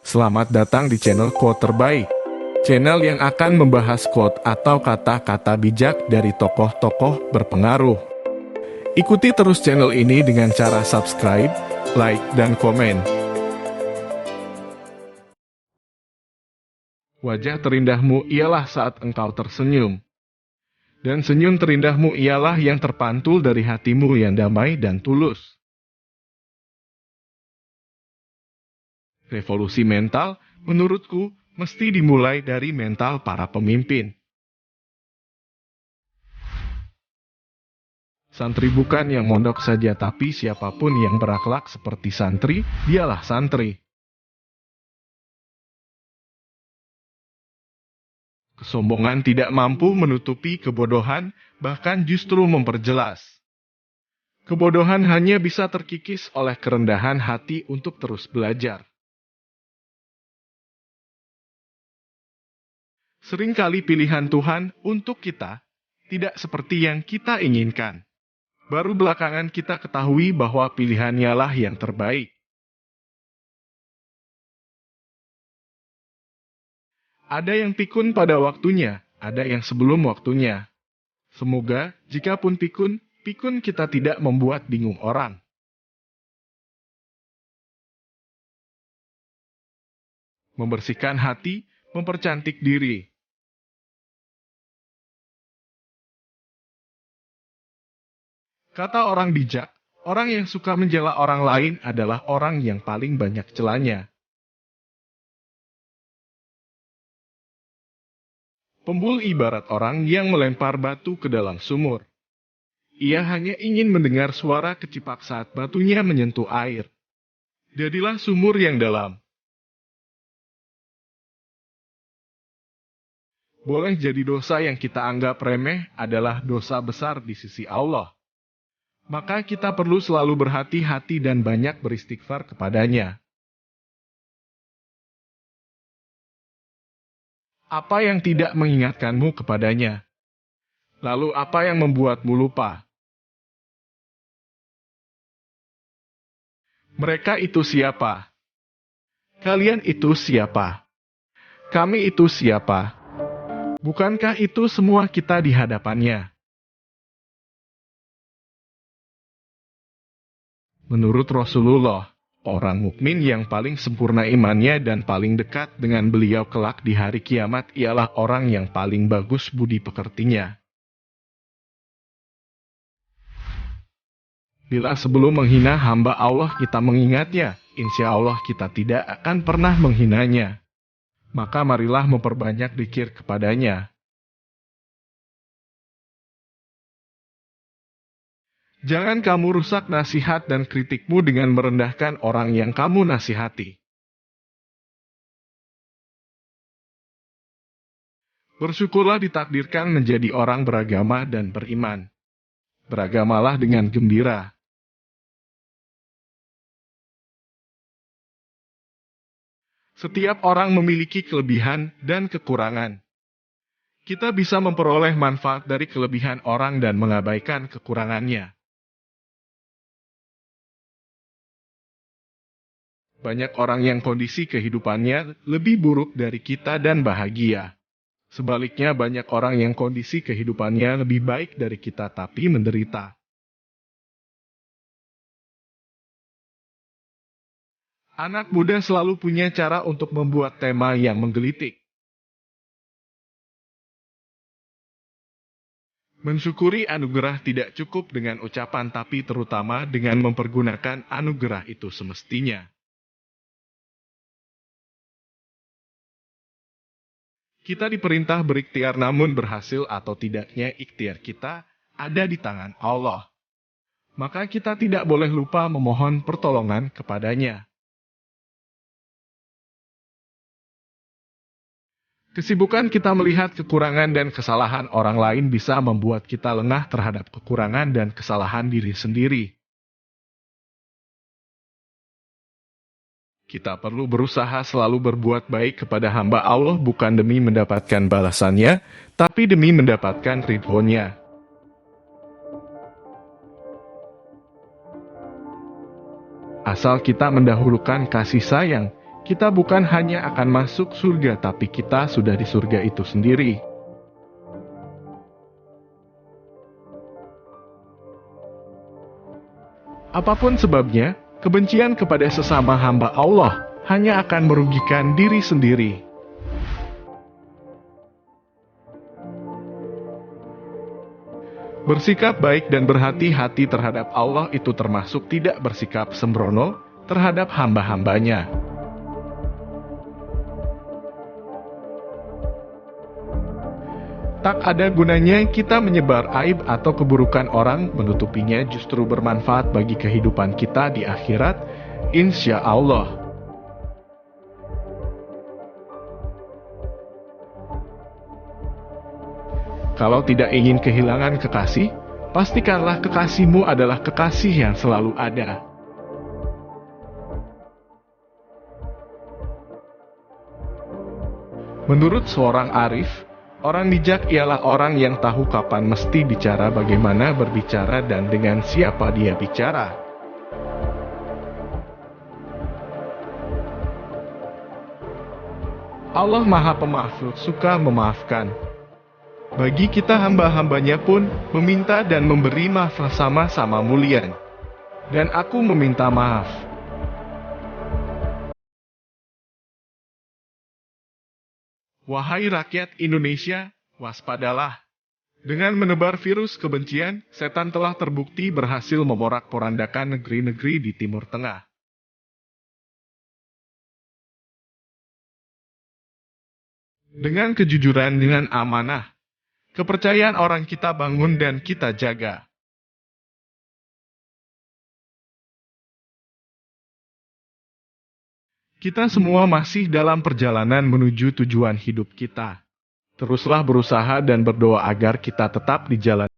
Selamat datang di channel Quote Terbaik. Channel yang akan membahas quote atau kata-kata bijak dari tokoh-tokoh berpengaruh. Ikuti terus channel ini dengan cara subscribe, like, dan komen. Wajah terindahmu ialah saat engkau tersenyum. Dan senyum terindahmu ialah yang terpantul dari hatimu yang damai dan tulus. Revolusi mental, menurutku, mesti dimulai dari mental para pemimpin. Santri bukan yang mondok saja, tapi siapapun yang berakhlak seperti santri, dialah santri. Kesombongan tidak mampu menutupi kebodohan, bahkan justru memperjelas. Kebodohan hanya bisa terkikis oleh kerendahan hati untuk terus belajar. Seringkali pilihan Tuhan untuk kita tidak seperti yang kita inginkan. Baru belakangan kita ketahui bahwa pilihannya lah yang terbaik. Ada yang pikun pada waktunya, ada yang sebelum waktunya. Semoga, jikapun pikun, pikun kita tidak membuat bingung orang. Membersihkan hati, mempercantik diri. Kata orang bijak, orang yang suka menjela orang lain adalah orang yang paling banyak celanya. Pembul ibarat orang yang melempar batu ke dalam sumur. Ia hanya ingin mendengar suara kecipak saat batunya menyentuh air. Jadilah sumur yang dalam. Boleh jadi dosa yang kita anggap remeh adalah dosa besar di sisi Allah. Maka kita perlu selalu berhati-hati dan banyak beristighfar kepadanya. Apa yang tidak mengingatkanmu kepadanya? Lalu apa yang membuatmu lupa? Mereka itu siapa? Kalian itu siapa? Kami itu siapa? Bukankah itu semua kita di hadapannya? Menurut Rasulullah, orang mukmin yang paling sempurna imannya dan paling dekat dengan beliau kelak di hari kiamat ialah orang yang paling bagus budi pekertinya. Bila sebelum menghina hamba Allah kita mengingatnya, insya Allah kita tidak akan pernah menghinanya. Maka marilah memperbanyak dzikir kepadanya. Jangan kamu rusak nasihat dan kritikmu dengan merendahkan orang yang kamu nasihati. Bersyukurlah ditakdirkan menjadi orang beragama dan beriman. Beragamalah dengan gembira. Setiap orang memiliki kelebihan dan kekurangan. Kita bisa memperoleh manfaat dari kelebihan orang dan mengabaikan kekurangannya. Banyak orang yang kondisi kehidupannya lebih buruk dari kita dan bahagia. Sebaliknya banyak orang yang kondisi kehidupannya lebih baik dari kita tapi menderita. Anak muda selalu punya cara untuk membuat tema yang menggelitik. Mensyukuri anugerah tidak cukup dengan ucapan tapi terutama dengan mempergunakan anugerah itu semestinya. Kita diperintah berikhtiar namun berhasil atau tidaknya ikhtiar kita ada di tangan Allah. Maka kita tidak boleh lupa memohon pertolongan kepadanya. Kesibukan kita melihat kekurangan dan kesalahan orang lain bisa membuat kita lengah terhadap kekurangan dan kesalahan diri sendiri. Kita perlu berusaha selalu berbuat baik kepada hamba Allah bukan demi mendapatkan balasannya, tapi demi mendapatkan ridhonya. Asal kita mendahulukan kasih sayang, kita bukan hanya akan masuk surga, tapi kita sudah di surga itu sendiri. Apapun sebabnya, kebencian kepada sesama hamba Allah hanya akan merugikan diri sendiri. Bersikap baik dan berhati-hati terhadap Allah itu termasuk tidak bersikap sembrono terhadap hamba-hambanya. Tak ada gunanya kita menyebar aib atau keburukan orang, menutupinya justru bermanfaat bagi kehidupan kita di akhirat, insya Allah. Kalau tidak ingin kehilangan kekasih, pastikanlah kekasihmu adalah kekasih yang selalu ada. Menurut seorang arif, orang bijak ialah orang yang tahu kapan mesti bicara, bagaimana berbicara, dan dengan siapa dia bicara. Allah Maha Pemaaf, suka memaafkan. Bagi kita hamba-hambanya pun, meminta dan memberi maaf sama-sama mulia. Dan aku meminta maaf. Wahai rakyat Indonesia, waspadalah. Dengan menebar virus kebencian, setan telah terbukti berhasil memorak-porandakan negeri-negeri di Timur Tengah. Dengan kejujuran, dengan amanah, kepercayaan orang kita bangun dan kita jaga. Kita semua masih dalam perjalanan menuju tujuan hidup kita. Teruslah berusaha dan berdoa agar kita tetap di jalan